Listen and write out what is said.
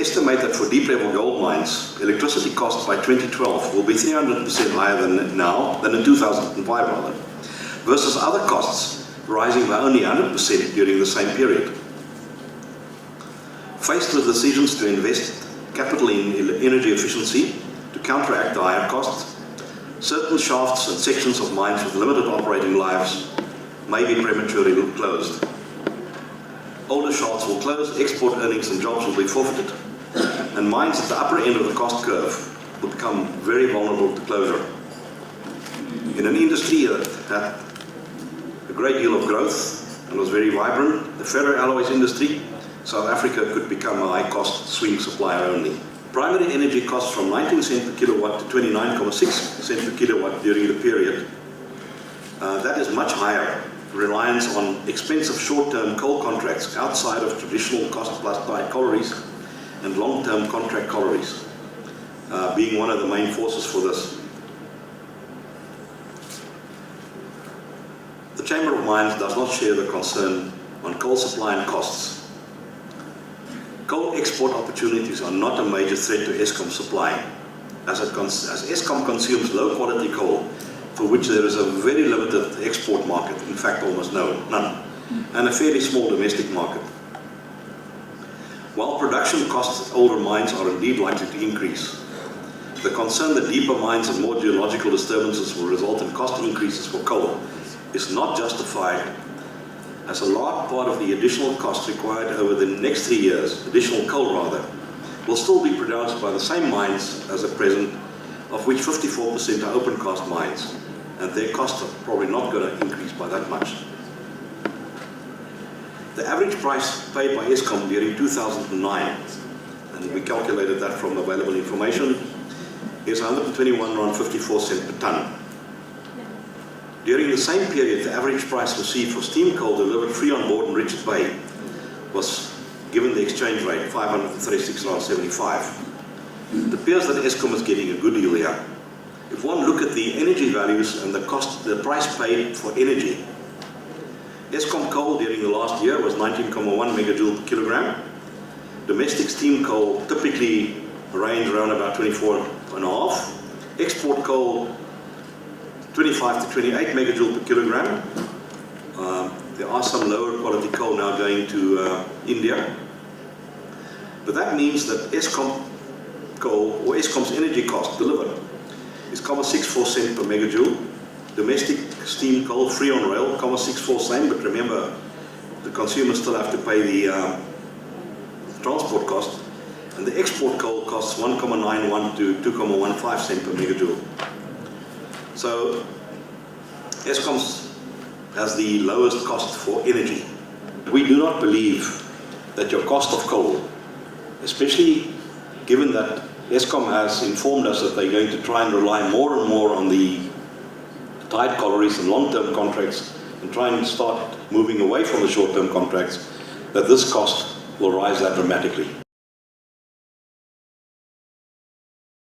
estimate that for deep-level gold mines, electricity costs by 2012 will be 300% higher than now, than in 2005 rather, versus other costs rising by only 100% during the same period. Faced with decisions to invest capital in energy efficiency to counteract the higher costs, certain shafts and sections of mines with limited operating lives may be prematurely closed. Older shafts will close, export earnings and jobs will be forfeited, and mines at the upper end of the cost curve will become very vulnerable to closure. In an industry that had a great deal of growth and was very vibrant, the ferroalloys industry, South Africa could become a high-cost swing supplier only. Primary energy costs from 19 cents per kilowatt to 29.6 cents per kilowatt during the period. That is much higher. Reliance on expensive short-term coal contracts outside of traditional cost-plus type collieries and long-term contract collieries being one of the main forces for this. The Chamber of Mines does not share the concern on coal supply and costs. Coal export opportunities are not a major threat to Eskom supply, as Eskom consumes low-quality coal for which there is a very limited export market, in fact almost none, and a fairly small domestic market. While production costs at older mines are indeed likely to increase, the concern that deeper mines and more geological disturbances will result in cost increases for coal is not justified, as a large part of the additional cost required over the next 3 years, additional coal rather, will still be produced by the same mines as at present, of which 54% are open cast mines, and their costs are probably not going to increase by that much. The average price paid by Eskom during 2009, and we calculated that from available information, is 121 rand 54 cents per tonne. During the same period, the average price received for steam coal delivered free on board in Richards Bay was, given the exchange rate, 536.75. It appears that Eskom is getting a good deal here. If one look at the energy values and the price paid for energy, Eskom coal during the last year was 19.1 megajoule per kilogram. Domestic steam coal typically range around about 24.5. Export coal 25 to 28 megajoule per kilogram. There are some lower quality coal now going to India. But that means that Eskom coal, or Eskom's energy cost delivered, is 0.64 cents per megajoule. Domestic steam coal free on rail, 0.64 cents, but remember, the consumers still have to pay the transport cost. And the export coal costs 1.91 to 2.15 cents per megajoule. So Eskom has the lowest cost for energy. We do not believe that your cost of coal, especially given that Eskom has informed us that they're going to try and rely more and more on the tight collieries and long-term contracts and try and start moving away from the short-term contracts, that this cost will rise that dramatically.